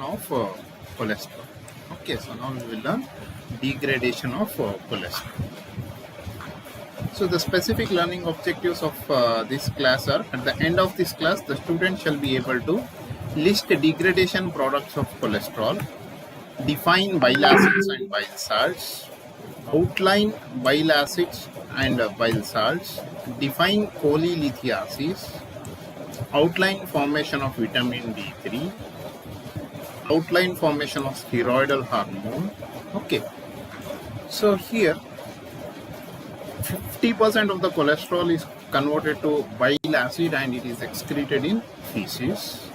of cholesterol. Okay, so now we will learn degradation of cholesterol. So the specific learning objectives of this class are: at the end of this class, the student shall be able to list degradation products of cholesterol, define bile acids and bile salts, outline bile acids and bile salts, define cholelithiasis, outline formation of vitamin D3, outline formation of steroidal hormone. Okay, so here 50% of the cholesterol is converted to bile acid and it is excreted in feces,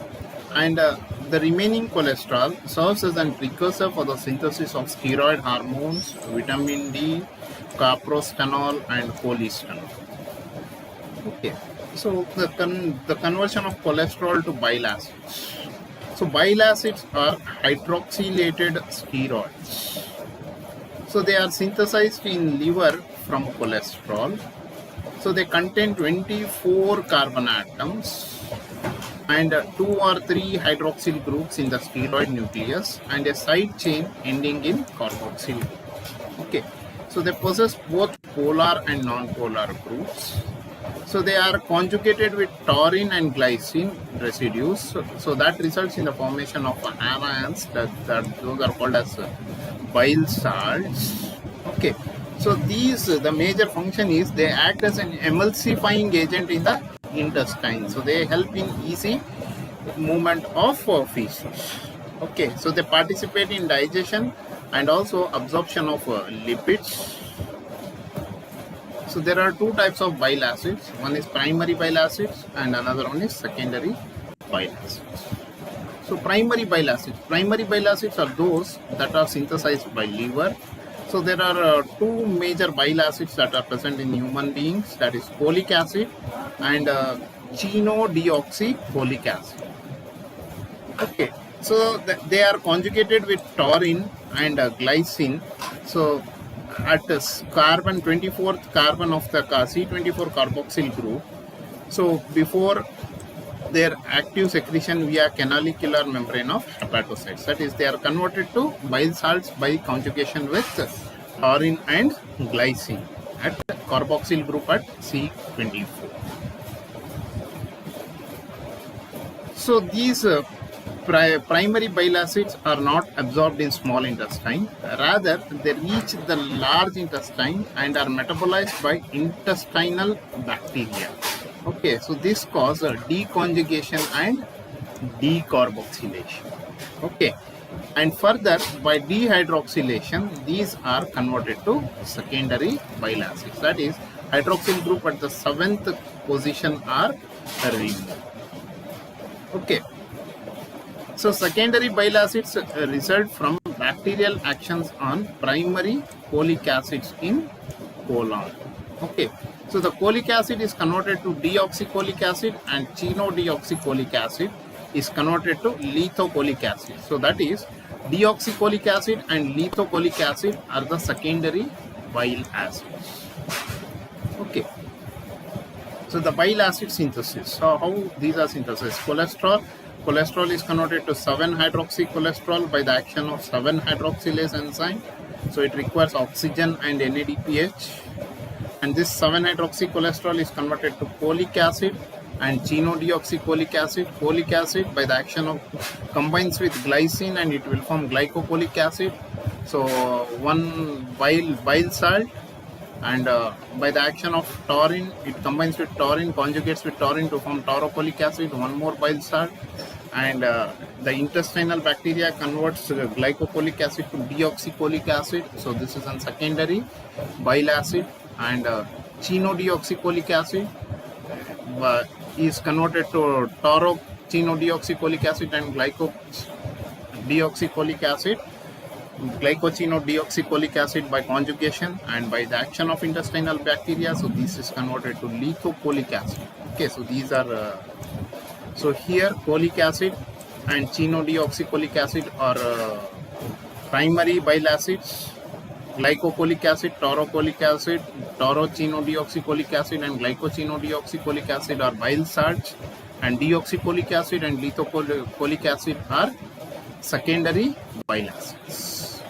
and the remaining cholesterol serves as a precursor for the synthesis of steroid hormones, vitamin D, caprostenol and cholestanol. Okay, so the conversion of cholesterol to bile acids. So bile acids are hydroxylated steroids. So they are synthesized in liver from cholesterol. So they contain 24 carbon atoms and 2 or 3 hydroxyl groups in the steroid nucleus and a side chain ending in carboxyl group. Okay, so they possess both polar and non-polar groups. So they are conjugated with taurine and glycine residues. So that results in the formation of anions those are called as bile salts. Okay, so these the major function is they act as an emulsifying agent in the intestine. So they help in easy movement of feces. Okay, so they participate in digestion and also absorption of lipids. So there are two types of bile acids. One is primary bile acids and another one is secondary bile acids. So primary bile acids are those that are synthesized by liver. So there are two major bile acids that are present in human beings, that is folic acid and chenodeoxyfolic acid. Okay, so they are conjugated with taurine and glycine. So at carbon 24th carbon of the C24 carboxyl group. So before their active secretion via canalicular membrane of hepatocytes, that is they are converted to bile salts by conjugation with taurine and glycine at carboxyl group at C24. So these primary bile acids are not absorbed in small intestine, rather they reach the large intestine and are metabolized by intestinal bacteria. Okay, so this causes deconjugation and decarboxylation. Okay, and further by dehydroxylation these are converted to secondary bile acids, that is hydroxyl group at the 7th position are removed. Okay, so secondary bile acids result from bacterial actions on primary cholic acids in colon. Okay, so the cholic acid is converted to deoxycholic acid and chenodeoxycholic acid is converted to lithocholic acid. So that is deoxycholic acid and lithocholic acid are the secondary bile acids. Okay, so the bile acid synthesis. So how these are synthesized? Cholesterol is converted to 7-hydroxycholesterol by the action of 7-hydroxylase enzyme. So it requires oxygen and NADPH. And this 7-hydroxycholesterol is converted to cholic acid and chenodeoxycholic acid. Cholic acid by the action of combines with glycine and it will form glycocholic acid. So one bile salt, and by the action of taurine it combines with taurine, conjugates with taurine to form taurocholic acid, one more bile salt, and the intestinal bacteria converts glycocholic acid to deoxycholic acid. So this is a secondary bile acid, and chenodeoxycholic acid is converted to taurochenodeoxycholic acid and glycodeoxycholic acid, glycochenodeoxycholic acid by conjugation and by the action of intestinal bacteria. So this is converted to lithocholic acid. Okay, so these are so here cholic acid and chenodeoxycholic acid are primary bile acids. Glycocholic acid, taurocholic acid, taurochenodeoxycholic acid and glycochenodeoxycholic acid are bile salts, and deoxycholic acid and lithocholic acid are secondary bile acids.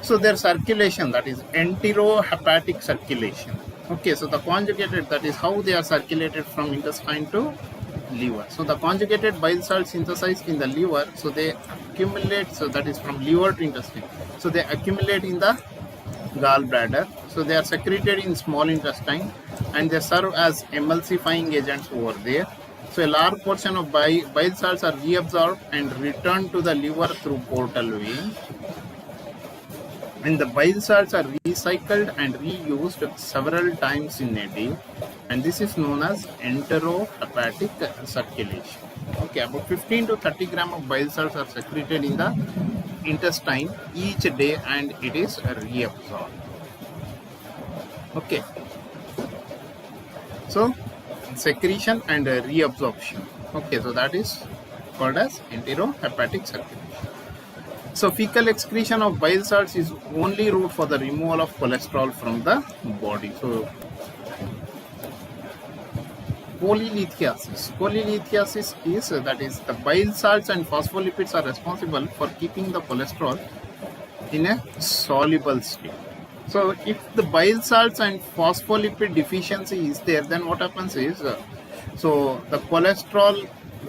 So their circulation, that is enterohepatic circulation. Okay, so the conjugated, that is how they are circulated from intestine to liver. So the conjugated bile salts synthesized in the liver, so they accumulate, so that is from liver to intestine. So they accumulate in the gallbladder. So they are secreted in small intestine and they serve as emulsifying agents over there. So a large portion of bile salts are reabsorbed and returned to the liver through portal vein. And the bile salts are recycled and reused several times in a day, and this is known as enterohepatic circulation. Okay, about 15 to 30 grams of bile salts are secreted in the intestine each day and it is reabsorbed. Okay, so secretion and reabsorption. Okay, so that is called as enterohepatic circulation. So fecal excretion of bile salts is only route for the removal of cholesterol from the body. So cholelithiasis. Cholelithiasis is, that is, the bile salts and phospholipids are responsible for keeping the cholesterol in a soluble state. So if the bile salts and phospholipid deficiency is there, then what happens is, so the cholesterol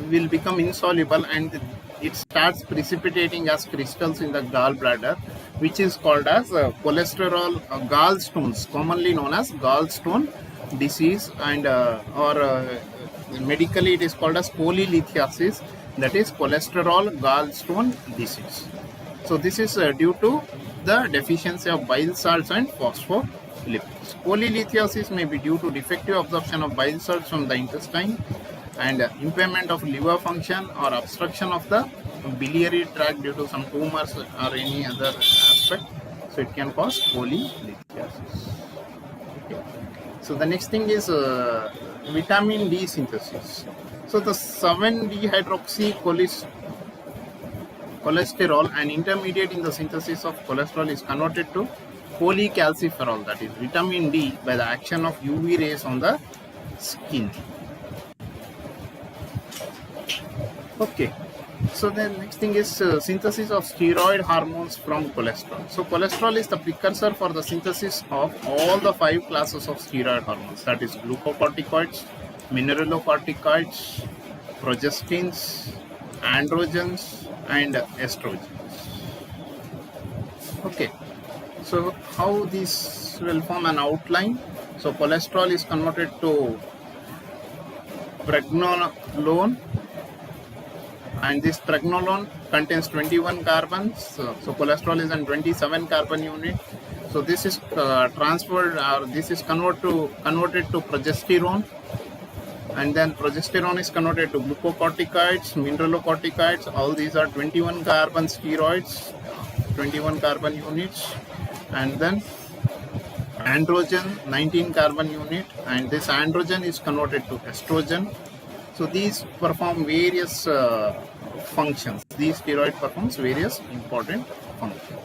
will become insoluble and it starts precipitating as crystals in the gallbladder, which is called as cholesterol gallstones, commonly known as gallstone disease, and medically it is called as cholelithiasis, that is cholesterol gallstone disease. So this is due to the deficiency of bile salts and phospholipids. Cholelithiasis may be due to defective absorption of bile salts from the intestine and impairment of liver function or obstruction of the biliary tract due to some tumors or any other aspect. So it can cause cholelithiasis. Okay. So the next thing is vitamin D synthesis. So the 7-dehydroxycholesterol, an intermediate in the synthesis of cholesterol, is converted to cholecalciferol, that is vitamin D, by the action of UV rays on the skin. Okay, so the next thing is synthesis of steroid hormones from cholesterol. So cholesterol is the precursor for the synthesis of all the 5 classes of steroid hormones, that is glucocorticoids, mineralocorticoids, progestins, androgens and estrogens. Okay, so how this will form an outline. So cholesterol is converted to pregnenolone, and this pregnenolone contains 21 carbons. So cholesterol is an 27 carbon unit. So this is transferred, or this is converted to progesterone, and then progesterone is converted to glucocorticoids, mineralocorticoids. All these are 21 carbon steroids, 21 carbon units, and then androgen, 19 carbon unit, and this androgen is converted to estrogen. So these perform various functions. These steroid performs various important functions.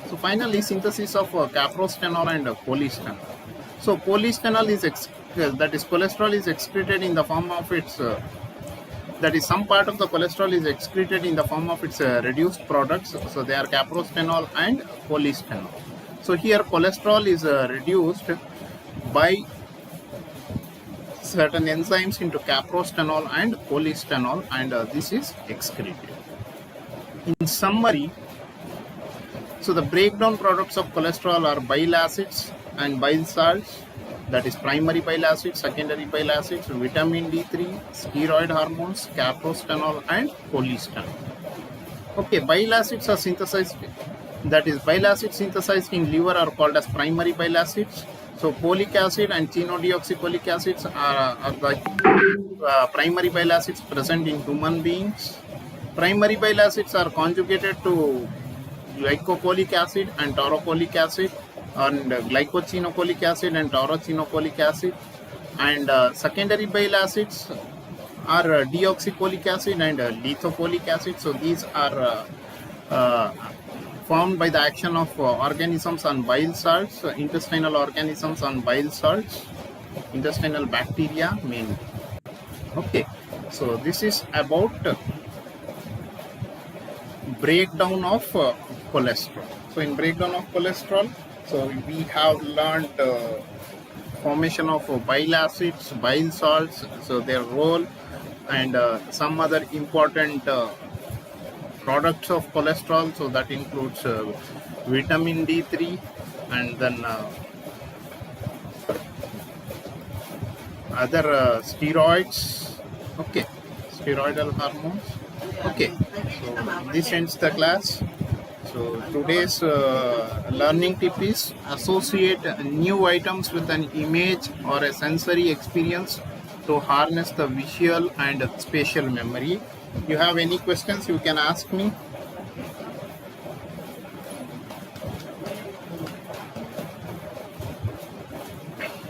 So finally, synthesis of caprostenol and polystenol. So polystenol is that is cholesterol is excreted in the form of its that is some part of the cholesterol is excreted in the form of its reduced products. So they are caprostenol and polystenol. So here cholesterol is reduced by certain enzymes into caprostenol and polystenol, and this is excreted. In summary, so the breakdown products of cholesterol are bile acids and bile salts, that is primary bile acids, secondary bile acids, vitamin D3, steroid hormones, caprostenol and polystenol. Okay, bile acids are synthesized, that is bile acids synthesized in liver are called as primary bile acids. So folic acid and chenodeoxycholic acids are the primary bile acids present in human beings. Primary bile acids are conjugated to glycocholic acid and taurocholic acid, and glycochenolic acid and taurocholic acid. And secondary bile acids are deoxycholic acid and lithocholic acid. So these are formed by the action of organisms on bile salts, intestinal organisms on bile salts, intestinal bacteria mainly. Okay, so this is about breakdown of cholesterol. So in breakdown of cholesterol, so we have learned formation of bile acids, bile salts, so their role, and some other important products of cholesterol. So that includes vitamin D3, and then other steroids. Okay, steroidal hormones. Okay, so this ends the class. So today's learning tip is associate new items with an image or a sensory experience to harness the visual and spatial memory. You have any questions, you can ask me.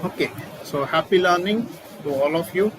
Okay, so happy learning to all of you.